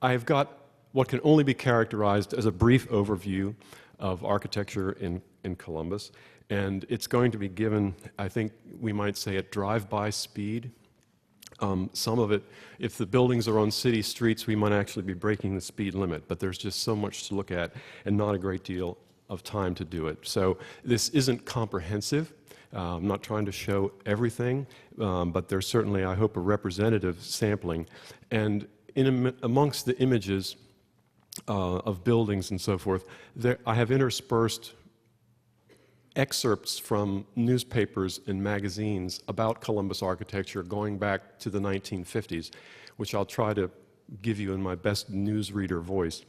I've got what can only be characterized as a brief overview of architecture in Columbus, and it's going to be given, I think we might say, at drive-by speed. Some of it, if the buildings are on city streets, we might actually be breaking the speed limit, but there's just so much to look at and not a great deal of time to do it. So this isn't comprehensive. I'm not trying to show everything, but there's certainly, I hope, a representative sampling. And amongst the images of buildings and so forth, I have interspersed excerpts from newspapers and magazines about Columbus architecture going back to the 1950s, which I'll try to give you in my best newsreader voice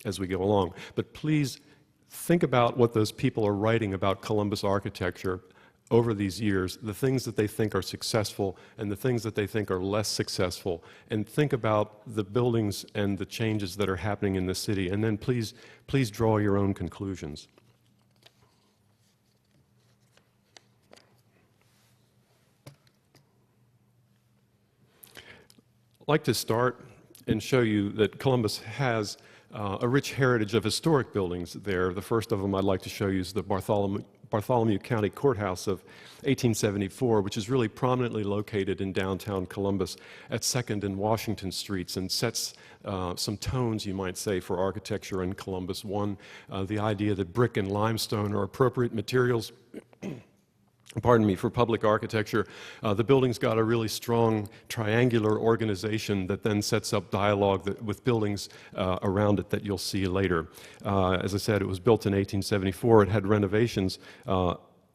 as we go along. But please think about what those people are writing about Columbus architecture over these years, the things that they think are successful and the things that they think are less successful, and think about the buildings and the changes that are happening in the city, and then please draw your own conclusions. I'd like to start and show you that Columbus has a rich heritage of historic buildings there. The first of them I'd like to show you is the Bartholomew County Courthouse of 1874, which is really prominently located in downtown Columbus at 2nd and Washington Streets, and sets some tones, you might say, for architecture in Columbus. One, the idea that brick and limestone are appropriate materials pardon me, for public architecture. The building's got a really strong triangular organization that then sets up dialogue with buildings around it that you'll see later. As I said, it was built in 1874. It had renovations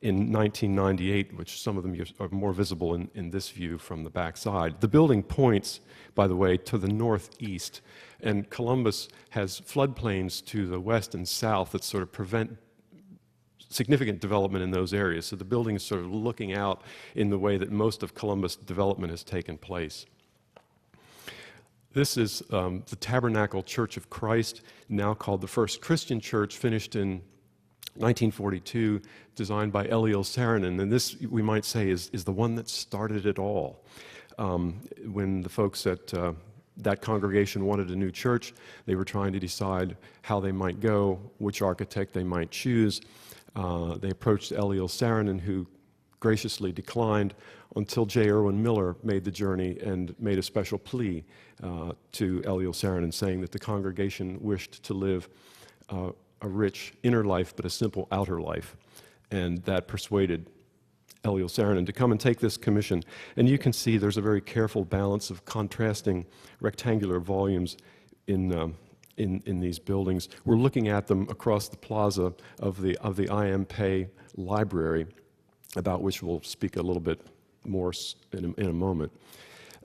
in 1998, which some of them are more visible in this view from the back side. The building points, by the way, to the northeast, and Columbus has floodplains to the west and south that sort of prevent significant development in those areas. So the building is sort of looking out in the way that most of Columbus development has taken place. This is the Tabernacle Church of Christ, now called the First Christian Church, finished in 1942, designed by Eliel Saarinen. And this, we might say, is the one that started it all. When the folks at that congregation wanted a new church, they were trying to decide how they might go, which architect they might choose. They approached Eliel Saarinen, who graciously declined, until J. Irwin Miller made the journey and made a special plea to Eliel Saarinen, saying that the congregation wished to live a rich inner life but a simple outer life. And that persuaded Eliel Saarinen to come and take this commission. And you can see there's a very careful balance of contrasting rectangular volumes in these buildings. We're looking at them across the plaza of the I.M. Pei Library, about which we'll speak a little bit more in a moment.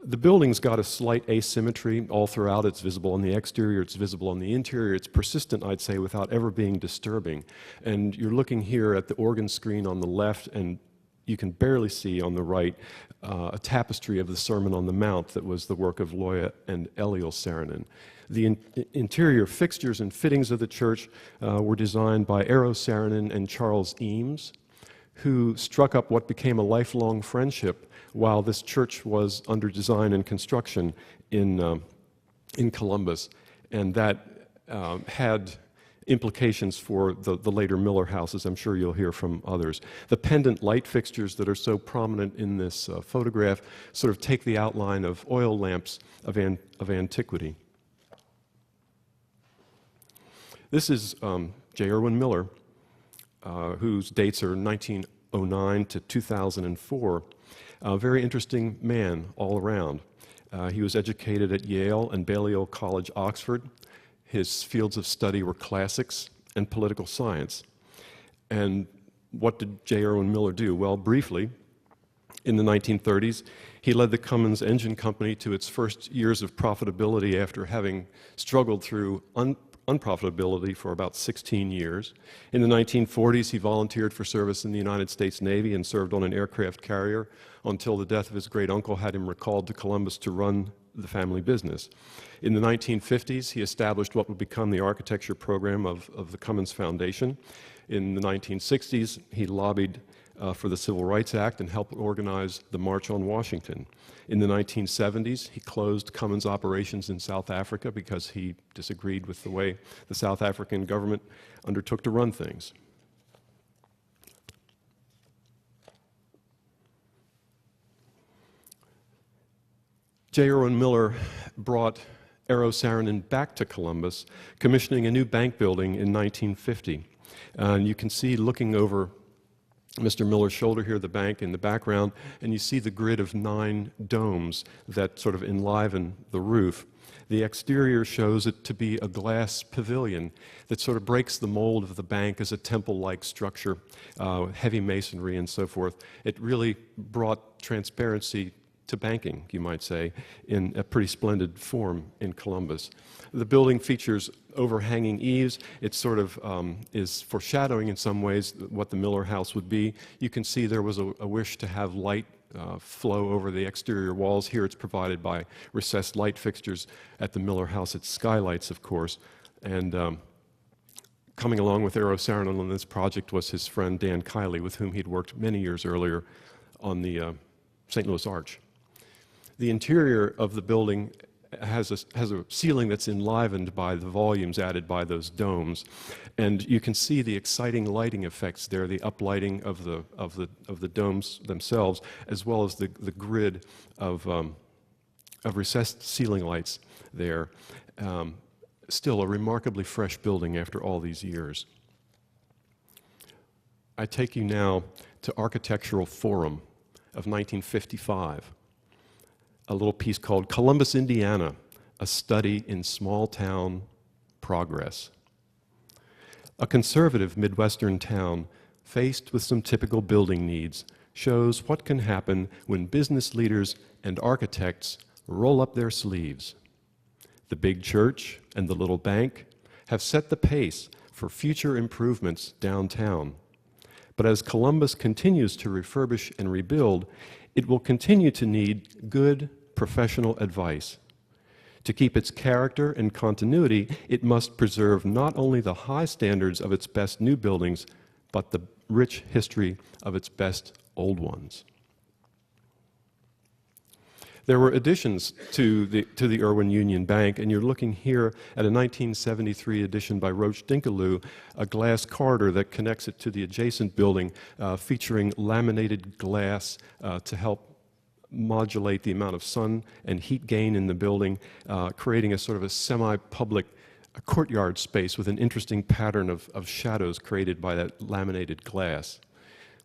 The building's got a slight asymmetry all throughout. It's visible on the exterior, it's visible on the interior. It's persistent, I'd say, without ever being disturbing. And you're looking here at the organ screen on the left, and you can barely see on the right a tapestry of the Sermon on the Mount that was the work of Loya and Eliel Saarinen. The interior fixtures and fittings of the church were designed by Eero Saarinen and Charles Eames, who struck up what became a lifelong friendship while this church was under design and construction in Columbus. And that had implications for the later Miller houses. I'm sure you'll hear from others. The pendant light fixtures that are so prominent in this photograph sort of take the outline of oil lamps of antiquity. This is J. Irwin Miller, whose dates are 1909 to 2004. A very interesting man all around. He was educated at Yale and Balliol College, Oxford. His fields of study were classics and political science. And what did J. Irwin Miller do? Well, briefly, in the 1930s, he led the Cummins Engine Company to its first years of profitability after having struggled through unprofitability for about 16 years. In the 1940s, he volunteered for service in the United States Navy and served on an aircraft carrier until the death of his great uncle had him recalled to Columbus to run the family business. In the 1950s, he established what would become the architecture program of the Cummins Foundation. In the 1960s, he lobbied for the Civil Rights Act and helped organize the March on Washington. In the 1970s, he closed Cummins operations in South Africa because he disagreed with the way the South African government undertook to run things. J. Irwin Miller brought Eero Saarinen back to Columbus, commissioning a new bank building in 1950. And you can see, looking over Mr. Miller's shoulder here, the bank in the background, and you see the grid of 9 domes that sort of enliven the roof. The exterior shows it to be a glass pavilion that sort of breaks the mold of the bank as a temple-like structure, heavy masonry and so forth. It really brought transparency to banking, you might say, in a pretty splendid form in Columbus. The building features overhanging eaves. It sort of is foreshadowing in some ways what the Miller House would be. You can see there was a wish to have light flow over the exterior walls. Here it's provided by recessed light fixtures. At the Miller House, it's skylights, of course. And coming along with Eero Saarinen on this project was his friend Dan Kiley, with whom he'd worked many years earlier on the St. Louis Arch. The interior of the building has a ceiling that's enlivened by the volumes added by those domes, and you can see the exciting lighting effects there, the uplighting of the domes themselves, as well as the grid of recessed ceiling lights there. Still a remarkably fresh building after all these years. I take you now to Architectural Forum of 1955. A little piece called Columbus, Indiana, a study in small-town progress. A conservative Midwestern town faced with some typical building needs shows what can happen when business leaders and architects roll up their sleeves. The big church and the little bank have set the pace for future improvements downtown. But as Columbus continues to refurbish and rebuild, it will continue to need good, professional advice. To keep its character and continuity, it must preserve not only the high standards of its best new buildings, but the rich history of its best old ones. There were additions to the Irwin Union Bank, and you're looking here at a 1973 addition by Roach Dinkaloo, a glass corridor that connects it to the adjacent building, featuring laminated glass to help modulate the amount of sun and heat gain in the building, creating a sort of a semi-public courtyard space with an interesting pattern of shadows created by that laminated glass.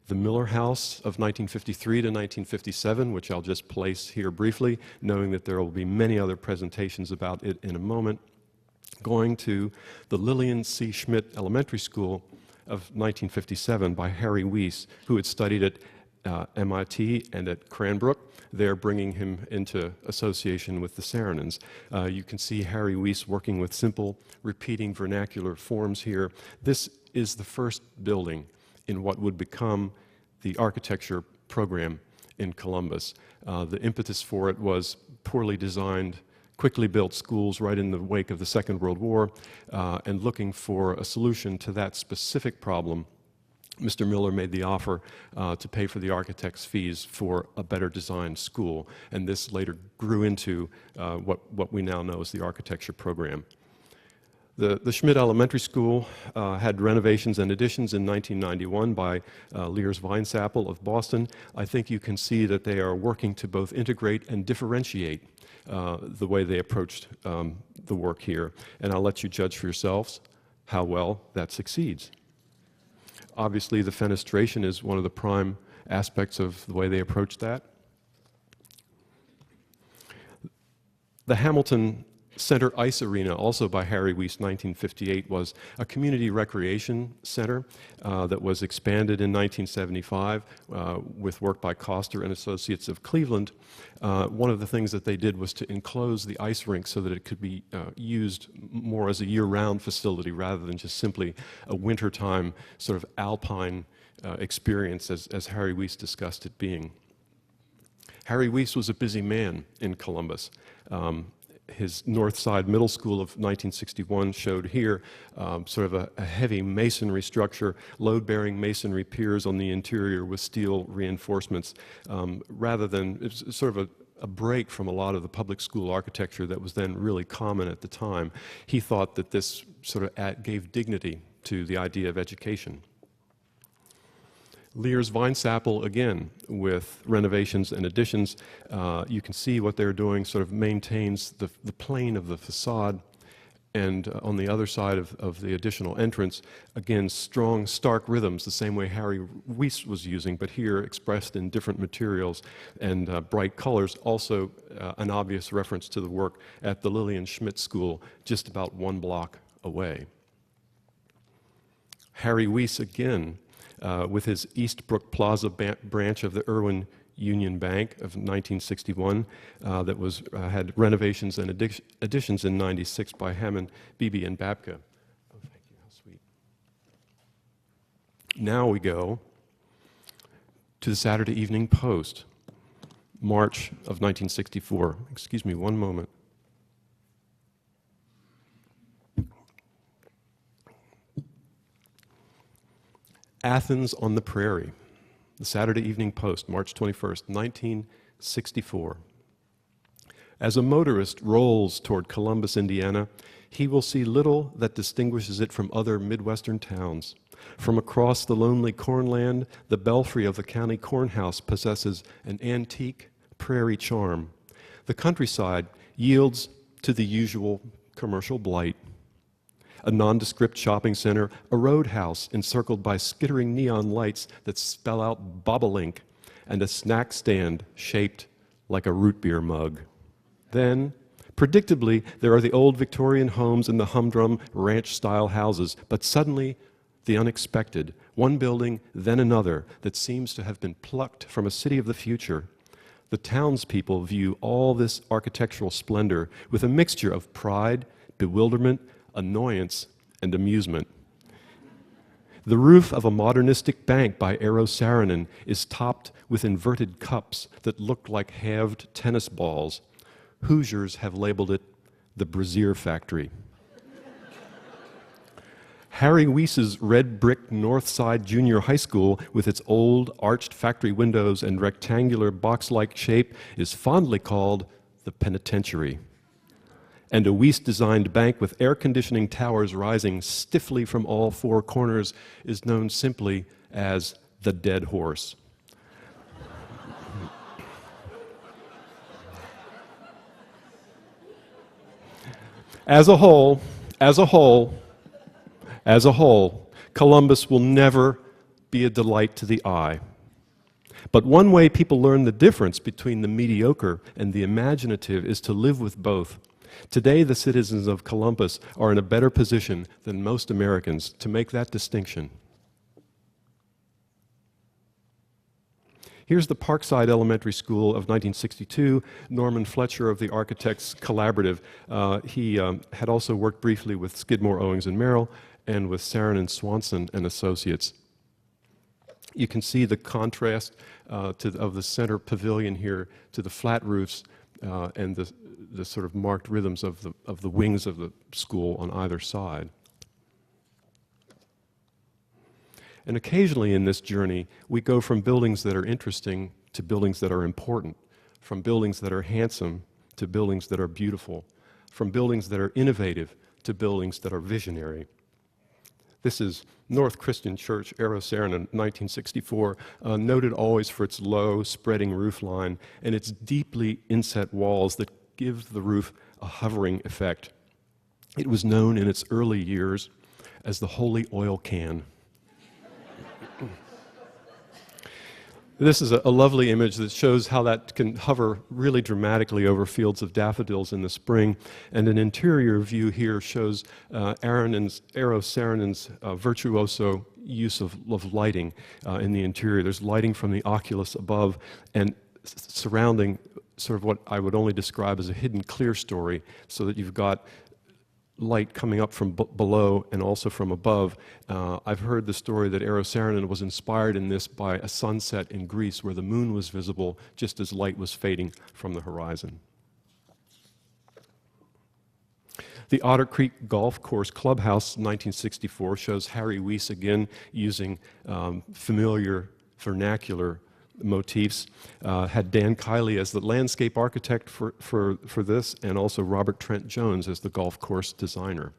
The Miller House of 1953 to 1957, which I'll just place here briefly, knowing that there will be many other presentations about it in a moment, going to the Lillian C. Schmidt Elementary School of 1957 by Harry Weiss, who had studied at MIT and at Cranbrook, there bringing him into association with the Saarinens. You can see Harry Weiss working with simple, repeating vernacular forms here. This is the first building in what would become the architecture program in Columbus. The impetus for it was poorly designed, quickly built schools right in the wake of the Second World War, and looking for a solution to that specific problem, Mr. Miller made the offer to pay for the architect's fees for a better designed school, and this later grew into what we now know as the architecture program. The Schmidt Elementary School had renovations and additions in 1991 by Lears Weinsappel of Boston. I think you can see that they are working to both integrate and differentiate the way they approached the work here, and I'll let you judge for yourselves how well that succeeds. Obviously, the fenestration is one of the prime aspects of the way they approach that. The Hamilton Center Ice Arena, also by Harry Weiss, 1958, was a community recreation center that was expanded in 1975 with work by Coster and Associates of Cleveland. One of the things that they did was to enclose the ice rink so that it could be used more as a year-round facility rather than just simply a wintertime sort of alpine experience as Harry Weiss discussed it being. Harry Weiss was a busy man in Columbus. his Northside Middle School of 1961 showed here sort of a heavy masonry structure, load-bearing masonry piers on the interior with steel reinforcements, rather than, it's sort of a break from a lot of the public school architecture that was then really common at the time. He thought that this sort of gave dignity to the idea of education. Lear's Vinesapple, again, with renovations and additions. You can see what they're doing sort of maintains the plane of the facade, and on the other side of the additional entrance, again, strong, stark rhythms, the same way Harry Weiss was using, but here expressed in different materials and bright colors. Also an obvious reference to the work at the Lillian Schmidt School, just about 1 block away. Harry Weiss, again, with his Eastbrook Plaza branch of the Irwin Union Bank of 1961 that was had renovations and additions in 96 by Hammond, Beebe, and Babka. Oh, thank you, how sweet. Now we go to the Saturday Evening Post, March of 1964. Excuse me one moment. Athens on the Prairie, the Saturday Evening Post, March 21st, 1964. As a motorist rolls toward Columbus, Indiana, he will see little that distinguishes it from other Midwestern towns. From across the lonely cornland, the belfry of the county cornhouse possesses an antique prairie charm. The countryside yields to the usual commercial blight. A nondescript shopping center, a roadhouse encircled by skittering neon lights that spell out bobolink, and a snack stand shaped like a root beer mug. Then, predictably, there are the old Victorian homes and the humdrum ranch-style houses, but suddenly, the unexpected, one building, then another, that seems to have been plucked from a city of the future. The townspeople view all this architectural splendor with a mixture of pride, bewilderment, annoyance, and amusement. The roof of a modernistic bank by Eero Saarinen is topped with inverted cups that look like halved tennis balls. Hoosiers have labeled it the Brazier Factory. Harry Weiss's red brick Northside Junior High School, with its old arched factory windows and rectangular box-like shape, is fondly called the Penitentiary. And a Weiss-designed bank with air conditioning towers rising stiffly from all 4 corners is known simply as the Dead Horse. As a whole, Columbus will never be a delight to the eye. But one way people learn the difference between the mediocre and the imaginative is to live with both. Today, the citizens of Columbus are in a better position than most Americans to make that distinction. Here's the Parkside Elementary School of 1962, Norman Fletcher of the Architects Collaborative. He had also worked briefly with Skidmore, Owings & Merrill and with Saarinen Swanson and Associates. You can see the contrast of the center pavilion here to the flat roofs and the sort of marked rhythms of the wings of the school on either side. And occasionally in this journey, we go from buildings that are interesting to buildings that are important, from buildings that are handsome to buildings that are beautiful, from buildings that are innovative to buildings that are visionary. This is North Christian Church, Eero Saarinen, 1964, noted always for its low, spreading roof line and its deeply inset walls that give the roof a hovering effect. It was known in its early years as the Holy Oil Can. This is a lovely image that shows how that can hover really dramatically over fields of daffodils in the spring. And an interior view here shows Eero Saarinen's virtuoso use of lighting in the interior. There's lighting from the oculus above and surrounding sort of what I would only describe as a hidden clear story, so that you've got light coming up from below and also from above. I've heard the story that Eero Saarinen was inspired in this by a sunset in Greece where the moon was visible just as light was fading from the horizon. The Otter Creek Golf Course Clubhouse, 1964, shows Harry Weiss again using familiar vernacular motifs. Had Dan Kiley as the landscape architect for this, and also Robert Trent Jones as the golf course designer.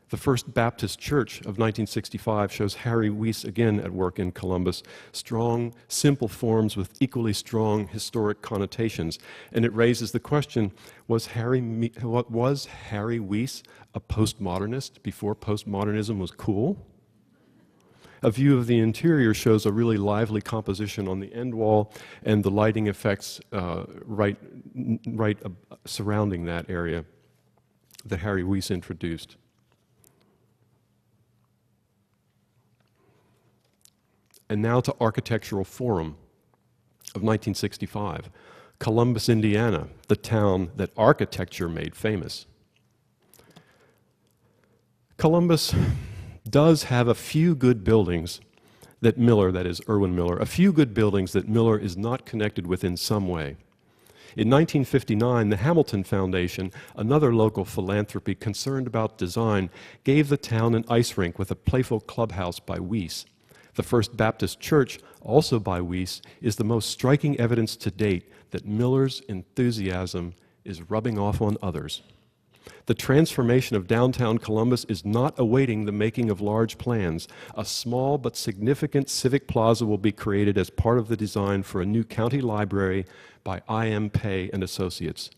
The First Baptist Church of 1965 shows Harry Weiss again at work in Columbus. Strong, simple forms with equally strong historic connotations. And it raises the question, was Harry Weiss a postmodernist before postmodernism was cool? A view of the interior shows a really lively composition on the end wall and the lighting effects right surrounding that area that Harry Weiss introduced. And now to Architectural Forum of 1965. Columbus, Indiana, the town that architecture made famous. Columbus does have a few good buildings that Miller, that is Irwin Miller, a few good buildings that Miller is not connected with in some way. In 1959, the Hamilton Foundation, another local philanthropy concerned about design, gave the town an ice rink with a playful clubhouse by Weiss. The First Baptist Church, also by Weiss, is the most striking evidence to date that Miller's enthusiasm is rubbing off on others. The transformation of downtown Columbus is not awaiting the making of large plans. A small but significant civic plaza will be created as part of the design for a new county library by I.M. Pei and Associates.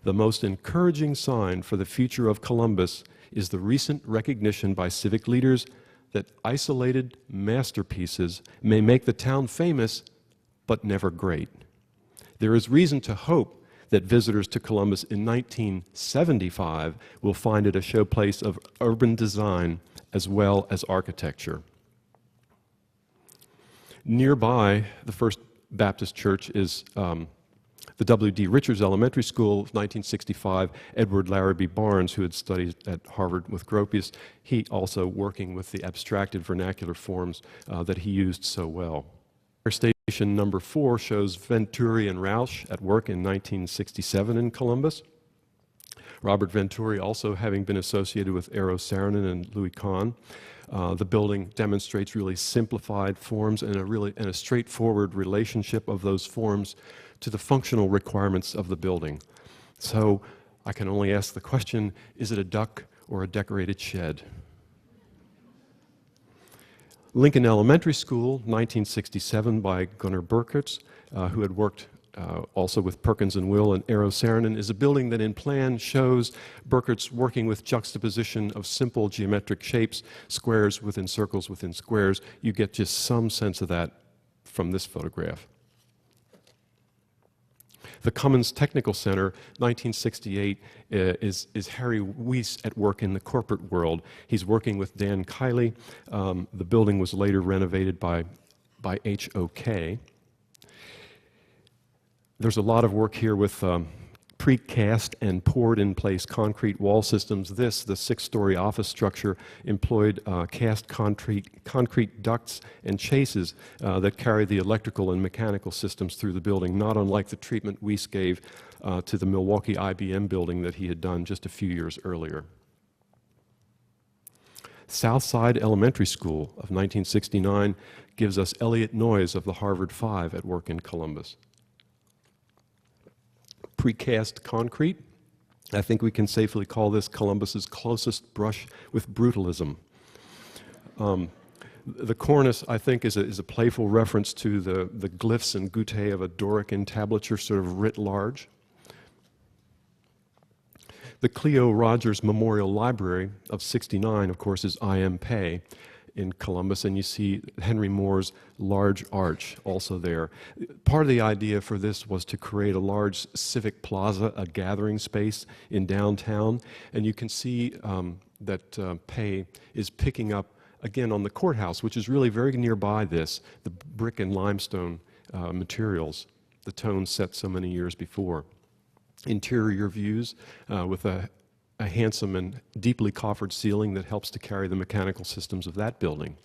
The most encouraging sign for the future of Columbus is the recent recognition by civic leaders that isolated masterpieces may make the town famous, but never great. There is reason to hope that visitors to Columbus in 1975 will find it a showplace of urban design as well as architecture. Nearby, the First Baptist Church is the W.D. Richards Elementary School of 1965, Edward Larrabee Barnes, who had studied at Harvard with Gropius, he also working with the abstracted vernacular forms that he used so well. Station number 4 shows Venturi and Rausch at work in 1967 in Columbus. Robert Venturi also having been associated with Eero Saarinen and Louis Kahn. The building demonstrates really simplified forms and a straightforward relationship of those forms to the functional requirements of the building. So I can only ask the question, is it a duck or a decorated shed? Lincoln Elementary School, 1967, by Gunnar Burkhardt, who had worked also with Perkins and Will and Eero Saarinen, is a building that in plan shows Burkhardt's working with juxtaposition of simple geometric shapes, squares within circles within squares. You get just some sense of that from this photograph. The Cummins Technical Center, 1968, is Harry Weiss at work in the corporate world. He's working with Dan Kiley. The building was later renovated by HOK. There's a lot of work here with precast and poured-in-place concrete wall systems. The 6-story office structure, employed cast concrete ducts and chases that carry the electrical and mechanical systems through the building, not unlike the treatment Weiss gave to the Milwaukee IBM building that he had done just a few years earlier. Southside Elementary School of 1969 gives us Elliot Noyes of the Harvard Five at work in Columbus. Precast concrete, I think we can safely call this Columbus's closest brush with brutalism. The cornice, I think, is a playful reference to the glyphs and guttae of a Doric entablature, sort of writ large. The Cleo Rogers Memorial Library of 69, of course, is I.M. Pei in Columbus, and you see Henry Moore's large arch also there. Part of the idea for this was to create a large civic plaza, a gathering space in downtown, and you can see that Pei is picking up, again, on the courthouse, which is really very nearby this, the brick and limestone materials, the tones set so many years before. Interior views with a handsome and deeply coffered ceiling that helps to carry the mechanical systems of that building.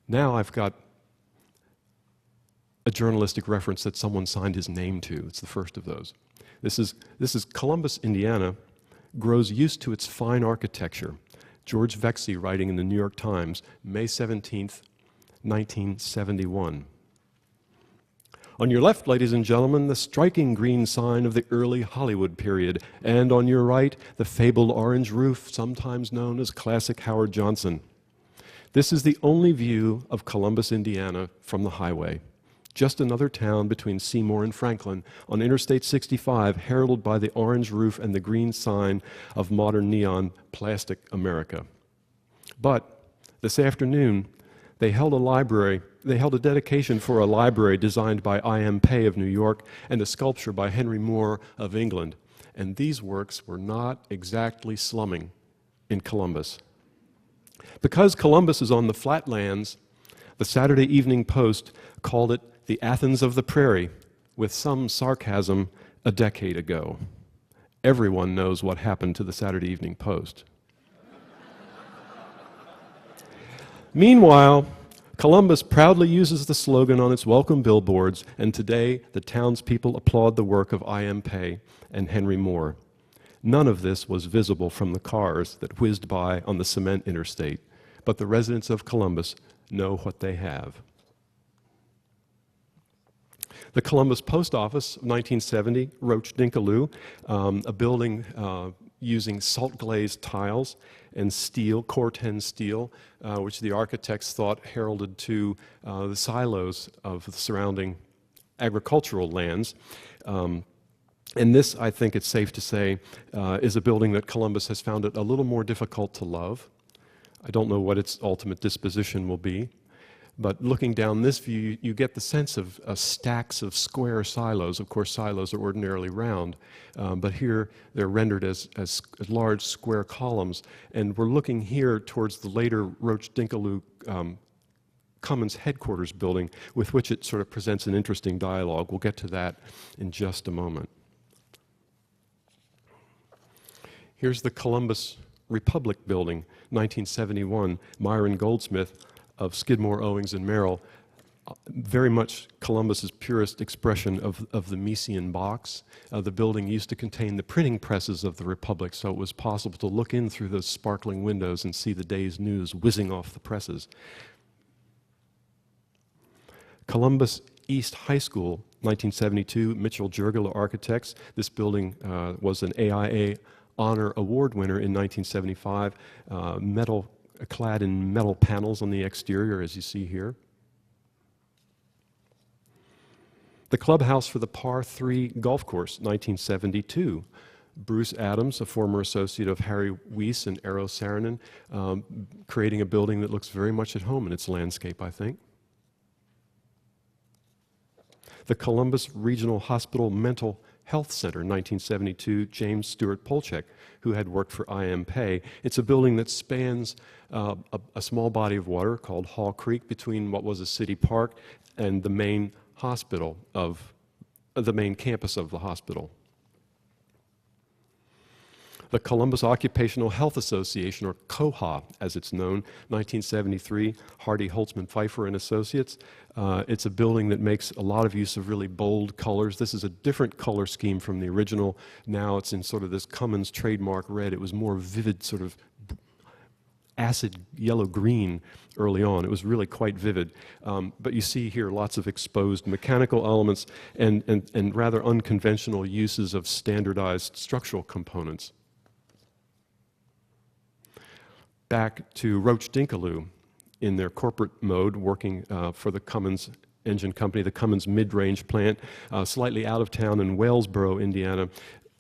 Now I've got a journalistic reference that someone signed his name to. It's the first of those. This is Columbus, Indiana, grows used to its fine architecture. George Vexey writing in the New York Times, May 17th, 1971. On your left, ladies and gentlemen, the striking green sign of the early Hollywood period, and on your right, the fabled orange roof, sometimes known as classic Howard Johnson. This is the only view of Columbus, Indiana from the highway. Just another town between Seymour and Franklin on Interstate 65, heralded by the orange roof and the green sign of modern neon plastic America. But this afternoon, they held a dedication for a library designed by I.M. Pei of New York and a sculpture by Henry Moore of England. And these works were not exactly slumming in Columbus. Because Columbus is on the flatlands, the Saturday Evening Post called it the Athens of the Prairie, with some sarcasm, a decade ago. Everyone knows what happened to the Saturday Evening Post. Meanwhile, Columbus proudly uses the slogan on its welcome billboards, and today the townspeople applaud the work of I.M. Pei and Henry Moore. None of this was visible from the cars that whizzed by on the cement interstate, but the residents of Columbus know what they have. The Columbus Post Office of 1970, Roach Dinkaloo, a building using salt-glazed tiles and steel, Corten steel, which the architects thought heralded to the silos of the surrounding agricultural lands. And this, I think it's safe to say, is a building that Columbus has found it a little more difficult to love. I don't know what its ultimate disposition will be. But looking down this view, you get the sense of stacks of square silos. Of course, silos are ordinarily round, but here they're rendered as large square columns. And we're looking here towards the later Roach Dinkaloo Cummins headquarters building, with which it sort of presents an interesting dialogue. We'll get to that in just a moment. Here's the Columbus Republic building, 1971, Myron Goldsmith of Skidmore, Owings, and Merrill, very much Columbus's purest expression of the Miesian box. The building used to contain the printing presses of the Republic, so it was possible to look in through those sparkling windows and see the day's news whizzing off the presses. Columbus East High School, 1972, Mitchell Jurgula Architects. This building was an AIA Honor Award winner in 1975, clad in metal panels on the exterior, as you see here. The clubhouse for the Par 3 golf course, 1972. Bruce Adams, a former associate of Harry Weiss and Eero Saarinen, creating a building that looks very much at home in its landscape, I think. The Columbus Regional Hospital Mental Health Center, 1972, James Stewart Polchek, who had worked for I.M. Pei. It's a building that spans a small body of water called Hall Creek between what was a city park and the main hospital of the main campus of the hospital. The Columbus Occupational Health Association, or COHA as it's known, 1973, Hardy Holtzman Pfeiffer and Associates. It's a building that makes a lot of use of really bold colors. This is a different color scheme from the original. Now it's in sort of this Cummins trademark red. It was more vivid, sort of acid yellow-green early on. It was really quite vivid. But you see here lots of exposed mechanical elements and rather unconventional uses of standardized structural components. Back to Roach Dinkaloo in their corporate mode, working for the Cummins engine company, the Cummins mid-range plant, slightly out of town in Wellsboro, Indiana,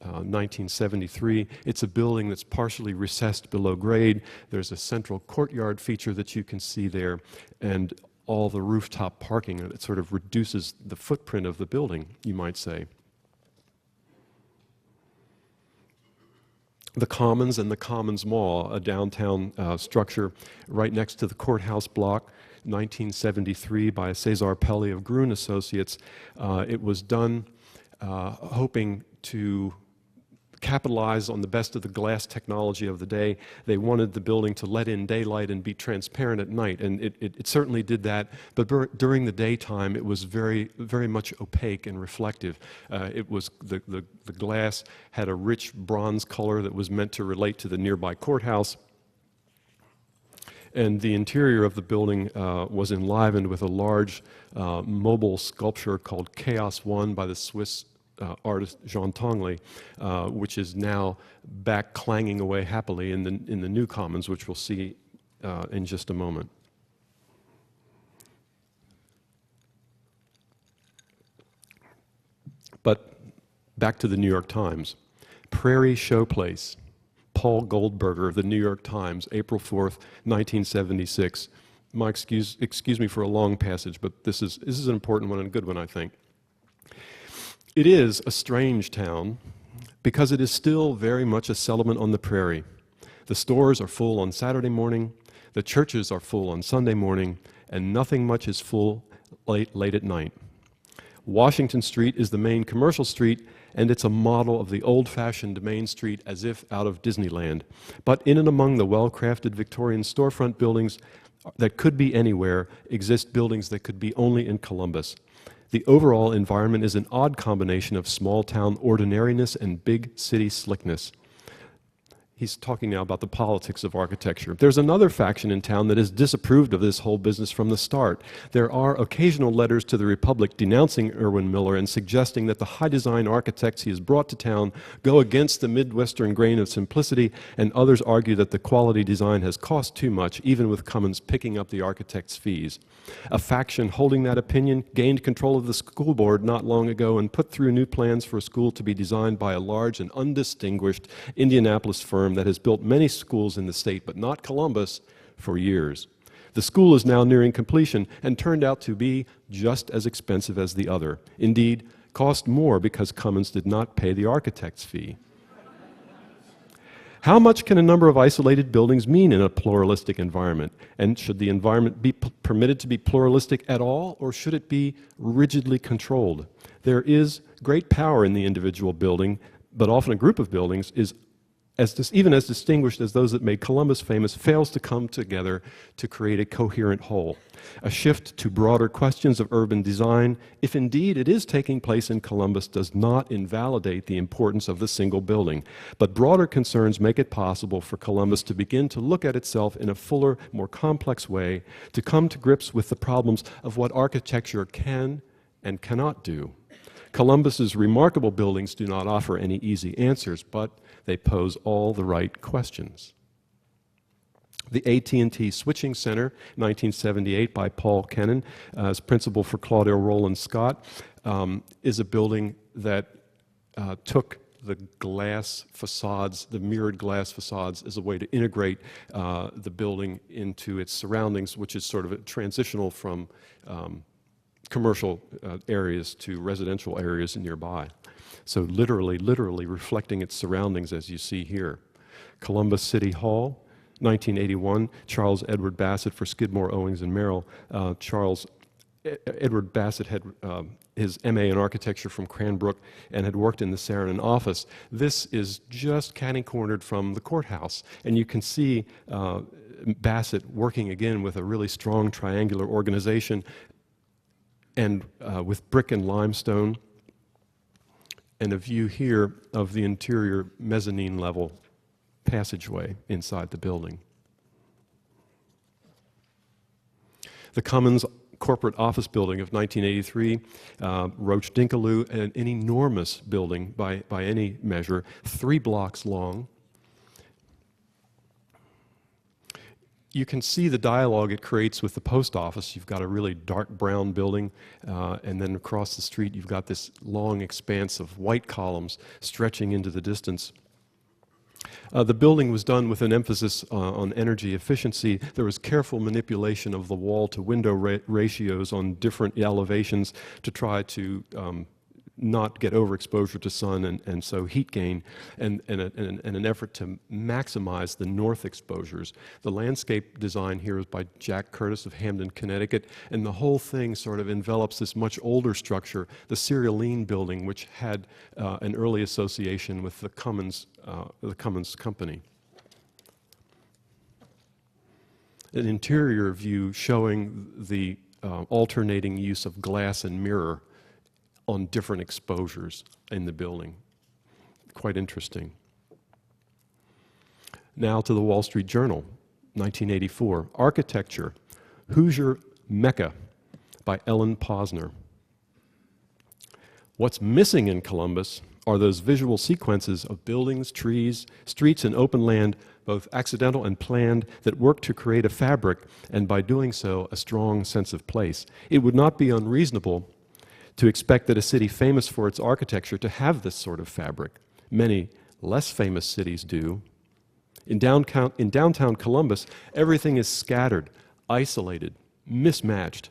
1973. It's a building that's partially recessed below grade. There's a central courtyard feature that you can see there, and all the rooftop parking. It sort of reduces the footprint of the building, you might say. The Commons and the Commons Mall, a downtown structure right next to the Courthouse block, 1973 by Cesar Pelli of Gruen Associates. It was done hoping to capitalize on the best of the glass technology of the day. They wanted the building to let in daylight and be transparent at night, and it certainly did that, but during the daytime it was very, very much opaque and reflective. It was the glass had a rich bronze color that was meant to relate to the nearby courthouse, and the interior of the building was enlivened with a large mobile sculpture called Chaos One by the Swiss artist Jean Tinguely, which is now back clanging away happily in the new commons, which we'll see in just a moment. But back to the New York Times. Prairie Showplace. Paul Goldberger of the New York Times, April 4th, 1976. Excuse me for a long passage, but this is an important one and a good one, I think. It is a strange town because it is still very much a settlement on the prairie. The stores are full on Saturday morning, the churches are full on Sunday morning, and nothing much is full late at night. Washington Street is the main commercial street, and it's a model of the old-fashioned Main Street as if out of Disneyland. But in and among the well-crafted Victorian storefront buildings that could be anywhere exist buildings that could be only in Columbus. The overall environment is an odd combination of small-town ordinariness and big city slickness. He's talking now about the politics of architecture. There's another faction in town that has disapproved of this whole business from the start. There are occasional letters to the Republic denouncing Irwin Miller and suggesting that the high-design architects he has brought to town go against the Midwestern grain of simplicity, and others argue that the quality design has cost too much, even with Cummins picking up the architect's fees. A faction holding that opinion gained control of the school board not long ago and put through new plans for a school to be designed by a large and undistinguished Indianapolis firm that has built many schools in the state, but not Columbus, for years. The school is now nearing completion and turned out to be just as expensive as the other. Indeed, cost more because Cummins did not pay the architect's fee. How much can a number of isolated buildings mean in a pluralistic environment? And should the environment be permitted to be pluralistic at all, or should it be rigidly controlled? There is great power in the individual building, but often a group of buildings is even as distinguished as those that made Columbus famous, fails to come together to create a coherent whole. A shift to broader questions of urban design, if indeed it is taking place in Columbus, does not invalidate the importance of the single building. But broader concerns make it possible for Columbus to begin to look at itself in a fuller, more complex way, to come to grips with the problems of what architecture can and cannot do. Columbus's remarkable buildings do not offer any easy answers, but they pose all the right questions. The AT&T Switching Center, 1978, by Paul Kennan, as principal for Claudio Roland Scott, is a building that took the glass facades, the mirrored glass facades, as a way to integrate the building into its surroundings, which is sort of a transitional from commercial areas to residential areas nearby. So literally reflecting its surroundings, as you see here. Columbus City Hall, 1981, Charles Edward Bassett for Skidmore, Owings and Merrill. Edward Bassett had his MA in architecture from Cranbrook and had worked in the Saarinen office. This is just catty-cornered from the courthouse, and you can see Bassett working again with a really strong triangular organization and with brick and limestone, and a view here of the interior mezzanine level passageway inside the building. The Commons corporate office building of 1983, Roach Dinkaloo, an enormous building by any measure, 3 blocks long. You can see the dialogue it creates with the post office. You've got a really dark brown building, and then across the street you've got this long expanse of white columns stretching into the distance. The building was done with an emphasis on energy efficiency. There was careful manipulation of the wall-to-window ratios on different elevations to try to not get overexposure to sun and so heat gain, and an effort to maximize the north exposures. The landscape design here is by Jack Curtis of Hamden, Connecticut, and the whole thing sort of envelops this much older structure, the Cerealine building, which had an early association with the Cummins Company. An interior view showing the alternating use of glass and mirror on different exposures in the building. Quite interesting. Now to the Wall Street Journal, 1984. Architecture, Hoosier Mecca by Ellen Posner. What's missing in Columbus are those visual sequences of buildings, trees, streets, and open land, both accidental and planned, that work to create a fabric, and by doing so, a strong sense of place. It would not be unreasonable to expect that a city famous for its architecture to have this sort of fabric. Many less famous cities do. In downtown Columbus, everything is scattered, isolated, mismatched.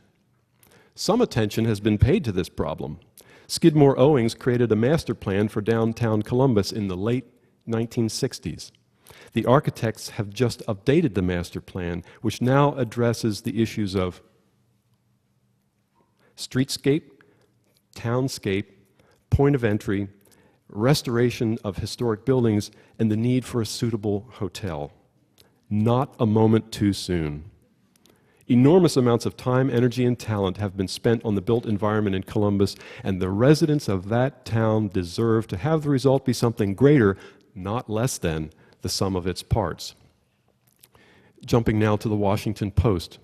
Some attention has been paid to this problem. Skidmore Owings created a master plan for downtown Columbus in the late 1960s. The architects have just updated the master plan, which now addresses the issues of streetscape, townscape, point of entry, restoration of historic buildings, and the need for a suitable hotel. Not a moment too soon. Enormous amounts of time, energy, and talent have been spent on the built environment in Columbus, and the residents of that town deserve to have the result be something greater, not less than, the sum of its parts. Jumping now to the Washington Post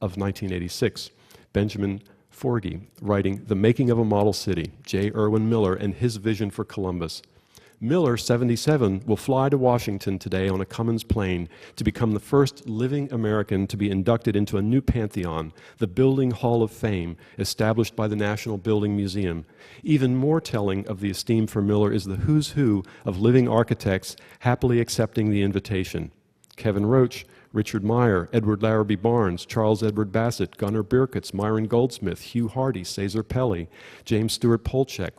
of 1986, Benjamin Forgy, writing The Making of a Model City, J. Irwin Miller and his vision for Columbus. Miller, 77, will fly to Washington today on a Cummins plane to become the first living American to be inducted into a new pantheon, the Building Hall of Fame, established by the National Building Museum. Even more telling of the esteem for Miller is the who's who of living architects happily accepting the invitation. Kevin Roach, Richard Meyer, Edward Larrabee Barnes, Charles Edward Bassett, Gunnar Birkitz, Myron Goldsmith, Hugh Hardy, Cesar Pelli, James Stewart Polchek,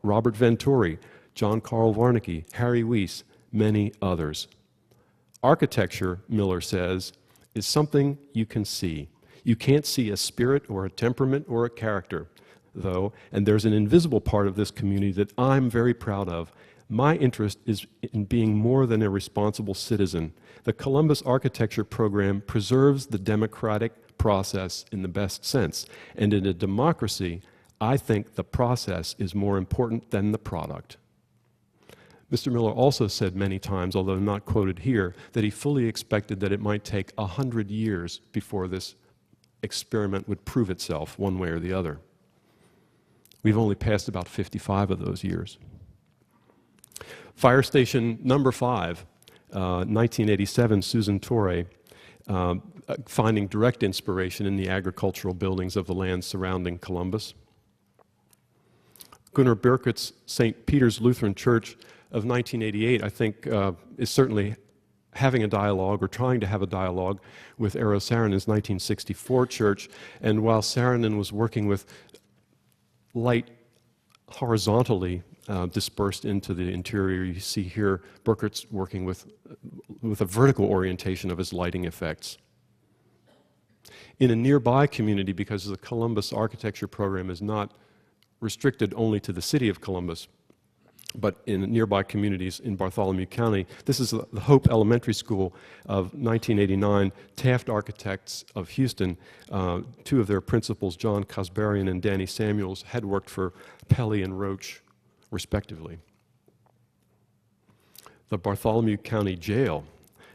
Robert Venturi, John Carl Warnecke, Harry Weiss, many others. Architecture, Miller says, is something you can see. You can't see a spirit or a temperament or a character, though, and there's an invisible part of this community that I'm very proud of. My interest is in being more than a responsible citizen. The Columbus Architecture Program preserves the democratic process in the best sense, and in a democracy, I think the process is more important than the product. Mr. Miller also said many times, although not quoted here, that he fully expected that it might take 100 years before this experiment would prove itself one way or the other. We've only passed about 55 of those years. Fire Station number 5, 1987, Susan Torre, finding direct inspiration in the agricultural buildings of the land surrounding Columbus. Gunnar Birkitz's St. Peter's Lutheran Church of 1988, I think, is certainly having a dialogue or trying to have a dialogue with Eero Saarinen's 1964 church. And while Saarinen was working with light horizontally dispersed into the interior, you see here Birkitz working with a vertical orientation of his lighting effects. In a nearby community, because the Columbus Architecture Program is not restricted only to the city of Columbus, but in nearby communities in Bartholomew County. This is the Hope Elementary School of 1989. Taft Architects of Houston, two of their principals, John Cosbarian and Danny Samuels, had worked for Pelli and Roach, respectively. The Bartholomew County Jail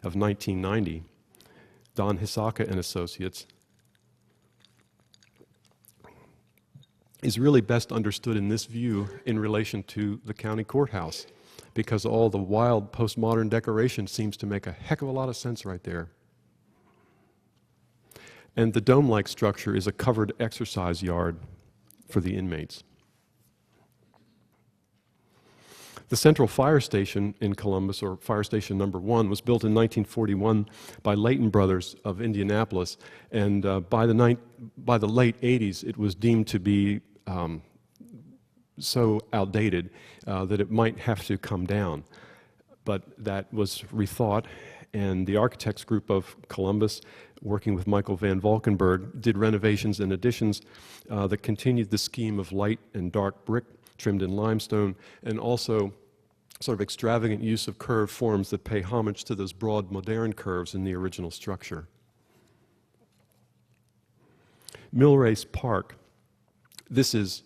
of 1990, Don Hisaka and Associates, is really best understood in this view in relation to the county courthouse, because all the wild postmodern decoration seems to make a heck of a lot of sense right there. And the dome-like structure is a covered exercise yard for the inmates. The Central Fire Station in Columbus, or Fire Station number 1, was built in 1941 by Leighton Brothers of Indianapolis, and by the late 80s, it was deemed to be so outdated that it might have to come down. But that was rethought, and the architects group of Columbus, working with Michael van Valkenburg, did renovations and additions that continued the scheme of light and dark brick trimmed in limestone, and also sort of extravagant use of curved forms that pay homage to those broad modern curves in the original structure. Millrace Park, this is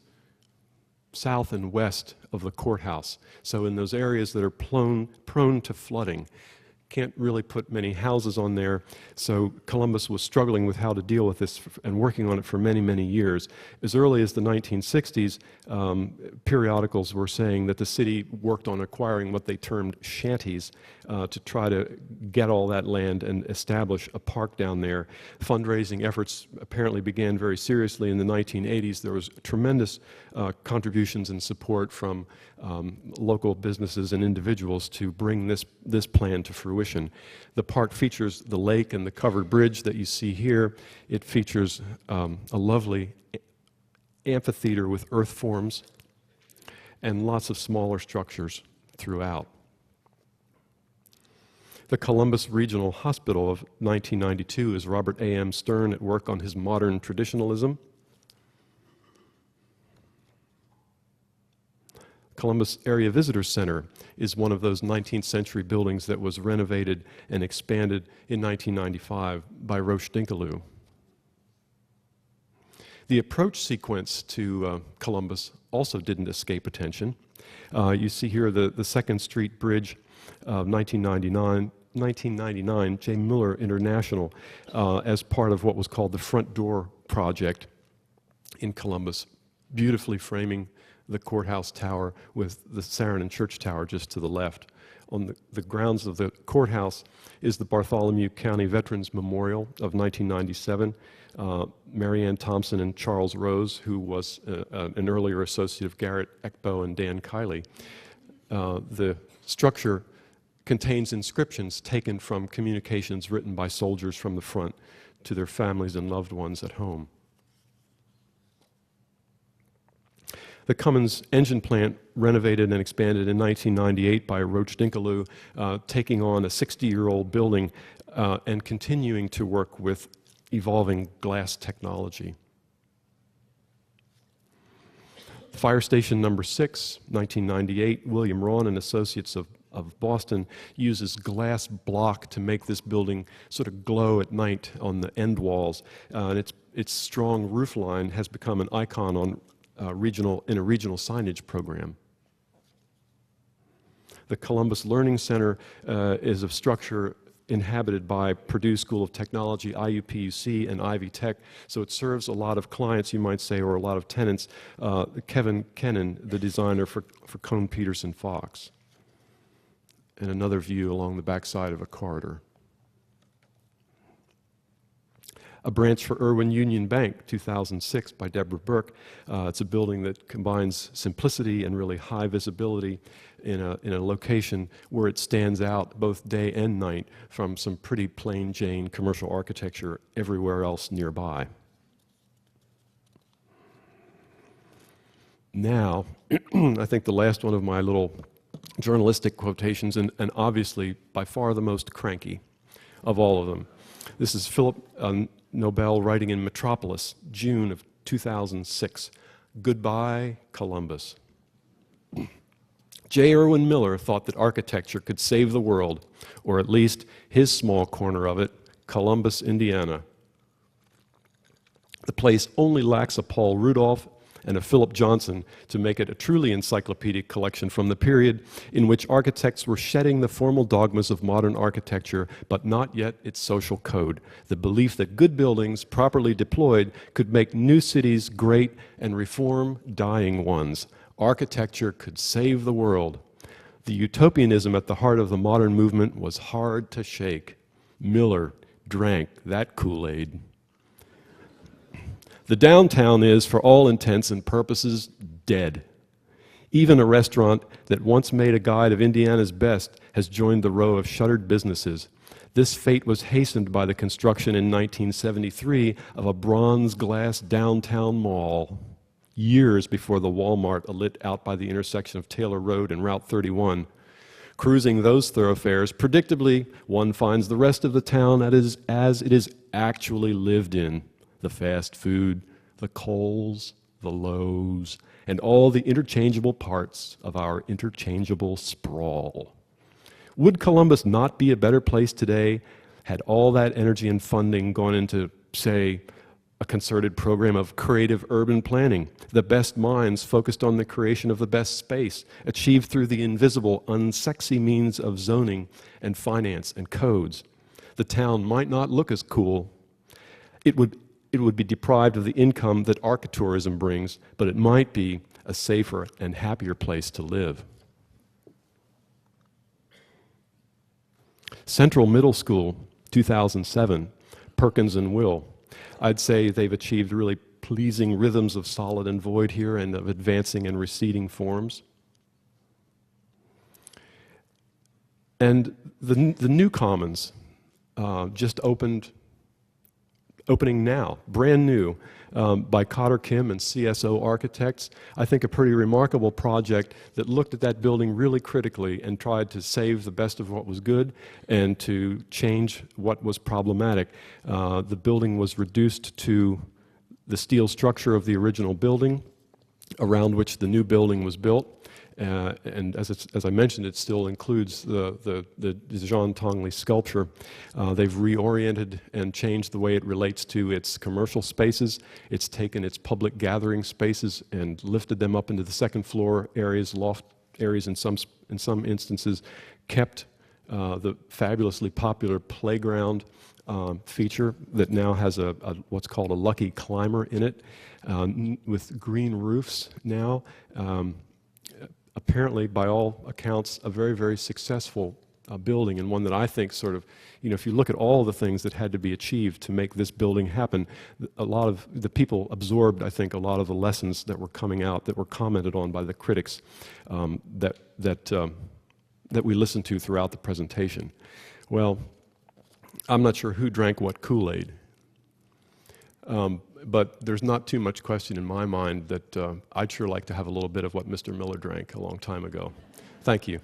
south and west of the courthouse. So in those areas that are prone to flooding, can't really put many houses on there. So Columbus was struggling with how to deal with this and working on it for many, many years. As early as the 1960s, periodicals were saying that the city worked on acquiring what they termed shanties to try to get all that land and establish a park down there. Fundraising efforts apparently began very seriously in the 1980s. There was tremendous contributions and support from local businesses and individuals to bring this plan to fruition. The park features the lake and the covered bridge that you see here. It features a lovely amphitheater with earth forms and lots of smaller structures throughout. The Columbus Regional Hospital of 1992 is Robert A.M. Stern at work on his modern traditionalism. Columbus Area Visitor Center is one of those 19th century buildings that was renovated and expanded in 1995 by Roche Dinkeloo. The approach sequence to Columbus also didn't escape attention. You see here the 2nd Street Bridge of 1999, J. Miller International, as part of what was called the Front Door Project in Columbus, beautifully framing the courthouse tower with the Saarinen Church Tower just to the left. On the grounds of the courthouse is the Bartholomew County Veterans Memorial of 1997. Mary Ann Thompson and Charles Rose, who was an earlier associate of Garrett Ekbo and Dan Kiley. The structure contains inscriptions taken from communications written by soldiers from the front to their families and loved ones at home. The Cummins engine plant, renovated and expanded in 1998 by Roche Dinkeloo, taking on a 60-year-old building and continuing to work with evolving glass technology. Fire Station Number 6, 1998, William Rawn and Associates of Boston uses glass block to make this building sort of glow at night on the end walls. And its strong roof line has become an icon on in a regional signage program. The Columbus Learning Center is a structure inhabited by Purdue School of Technology, IUPUC, and Ivy Tech, so it serves a lot of clients, you might say, or a lot of tenants. Kevin Kennan, the designer for Cone Peterson Fox. And another view along the backside of a corridor. A branch for Irwin Union Bank, 2006, by Deborah Burke. It's a building that combines simplicity and really high visibility in a location where it stands out both day and night from some pretty plain Jane commercial architecture everywhere else nearby. Now, I think the last one of my little journalistic quotations, and obviously by far the most cranky of all of them. This is Philip Nobel writing in Metropolis, June of 2006. Goodbye, Columbus. J. Irwin Miller thought that architecture could save the world, or at least his small corner of it, Columbus, Indiana. The place only lacks a Paul Rudolph and a Philip Johnson to make it a truly encyclopedic collection from the period in which architects were shedding the formal dogmas of modern architecture, but not yet its social code. The belief that good buildings, properly deployed, could make new cities great and reform dying ones. Architecture could save the world. The utopianism at the heart of the modern movement was hard to shake. Miller drank that Kool-Aid. The downtown is, for all intents and purposes, dead. Even a restaurant that once made a guide of Indiana's best has joined the row of shuttered businesses. This fate was hastened by the construction in 1973 of a bronze glass downtown mall. years before the Walmart lit out by the intersection of Taylor Road and Route 31. Cruising those thoroughfares, predictably, one finds the rest of the town as it is actually lived in. The fast food, the Kohl's, the Lowe's, and all the interchangeable parts of our interchangeable sprawl. Would Columbus not be a better place today had all that energy and funding gone into, say, a concerted program of creative urban planning, the best minds focused on the creation of the best space, achieved through the invisible, unsexy means of zoning and finance and codes? The town might not look as cool. It would be deprived of the income that architecturism brings, but it might be a safer and happier place to live. Central Middle School, 2007, Perkins and Will. I'd say they've achieved really pleasing rhythms of solid and void here and of advancing and receding forms. And the new Commons just opening now, brand new, by Cotter Kim and CSO Architects. I think a pretty remarkable project that looked at that building really critically and tried to save the best of what was good and to change what was problematic. The building was reduced to the steel structure of the original building around which the new building was built. And as I mentioned, it still includes the Jean Tongley sculpture. They've reoriented and changed the way it relates to its commercial spaces. It's taken its public gathering spaces and lifted them up into the second floor areas, loft areas in some instances, kept the fabulously popular playground feature that now has what's called a lucky climber in it, with green roofs now. Apparently, by all accounts, a very, very successful building, and one that I think sort of, if you look at all the things that had to be achieved to make this building happen, a lot of the people absorbed, I think, a lot of the lessons that were coming out, that were commented on by the critics that we listened to throughout the presentation. Well, I'm not sure who drank what Kool-Aid. But there's not too much question in my mind that I'd sure like to have a little bit of what Mr. Miller drank a long time ago. Thank you.